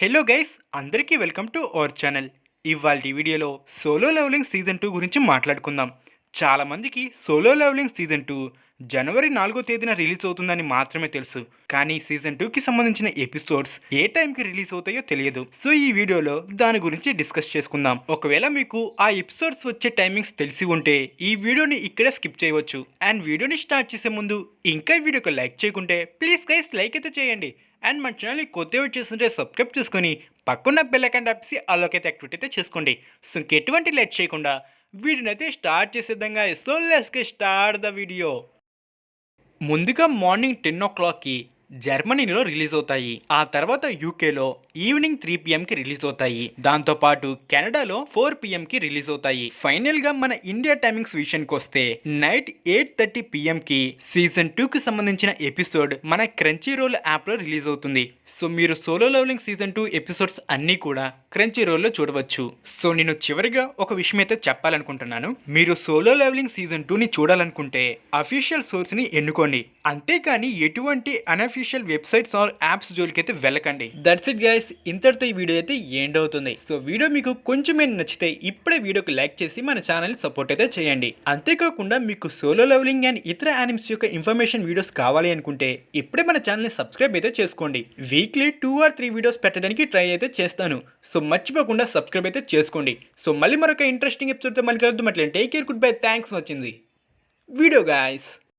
Hello guys, అందరికీ welcome to our channel. ఇవాల్టి వీడియోలో సోలో లెవెలింగ్ సీజన్ 2 గురించి మాట్లాడుకుందాం. చాలామందికి సోలో లెవెలింగ్ సీజన్ 2 జనవరి 4వ తేదీన రిలీజ్ అవుతుందని మాత్రమే తెలుసు. కానీ సీజన్ 2కి సంబంధించిన ఎపిసోడ్స్ ఏ టైంకి రిలీజ్ అవుతాయో తెలియదు. సో ఈ వీడియోలో దాని గురించి డిస్కస్ చేసుకుందాం. ఒకవేళ మీకు ఆ ఎపిసోడ్స్ వచ్చే టైమింగ్స్ తెలిసి ఉంటే ఈ వీడియోని ఇక్కడే స్కిప్ చేయవచ్చు. అండ్ వీడియోని స్టార్ట్ చేసే ముందు ఇంకా ఈ వీడియోకి లైక్ చేయకుంటే ప్లీజ్ గైస్ లైక్ అయితే చేయండి. అండ్ మన ఛానల్ని కొత్తగా చేస్తుంటే సబ్స్క్రైబ్ చేసుకొని పక్కన బెల్ ఐకాన్ ట్యాప్సి ఆల్లోకి అయితే యాక్టివేట్ అయితే చేసుకోండి. సో ఇంకెటువంటి లేట్ చేయకుండా వీడియోని అయితే స్టార్ట్ చేసేద్దాం. So let's get start the video. ముందుగా మార్నింగ్ 10 o'clockకి జర్మనీలో రిలీజ్ అవుతాయి. ఆ తర్వాత యూకేలో ఈవినింగ్ 3 PM రిలీజ్ అవుతాయి. దాంతోపాటు కెనడాలో 4 PM రిలీజ్ అవుతాయి. ఫైనల్గా మన ఇండియా టైమింగ్స్ విషయానికి వస్తే నైట్ 8:30 PM సీజన్ 2కి సంబంధించిన ఎపిసోడ్ మన క్రంచీ రోల్ యాప్లో రిలీజ్ అవుతుంది. సో మీరు సోలో లెవెలింగ్ సీజన్ 2 ఎపిసోడ్స్ అన్నీ కూడా క్రంచీ రోల్లో చూడవచ్చు. సో నేను చివరిగా ఒక విషయం అయితే చెప్పాలనుకుంటున్నాను. మీరు సోలో లెవెలింగ్ సీజన్ 2ని చూడాలనుకుంటే అఫీషియల్ సోర్స్ని ఎన్నుకోండి. అంతేకాని ఎటువంటి అనఫీషియల్ వెబ్సైట్స్ ఆర్ యాప్స్ జోలికైతే వెళ్ళకండి. దట్స్ ఇట్ గైస్, ఇంతటితో ఈ వీడియో అయితే ఎండ్ అవుతుంది. సో వీడియో మీకు కొంచెమే నచ్చితే ఇప్పుడే వీడియోకి లైక్ చేసి మన ఛానల్ని సపోర్ట్ అయితే చేయండి. అంతేకాకుండా మీకు సోలో లెవెలింగ్ అండ్ ఇతర యానిమ్స్ యొక్క ఇన్ఫర్మేషన్ వీడియోస్ కావాలి అనుకుంటే ఇప్పుడే మన ఛానల్ని సబ్స్క్రైబ్ అయితే చేసుకోండి. వీక్లీ 2 or 3 వీడియోస్ పెట్టడానికి ట్రై అయితే చేస్తాను. సో మర్చిపోకుండా సబ్స్క్రైబ్ అయితే చేసుకోండి. సో మళ్ళీ మరొక ఇంట్రెస్టింగ్ ఎపిసోడ్తో మళ్ళీ కలుద్దాం. అట్లా take care, good bye, thanks వచ్చింది వీడియో గైస్.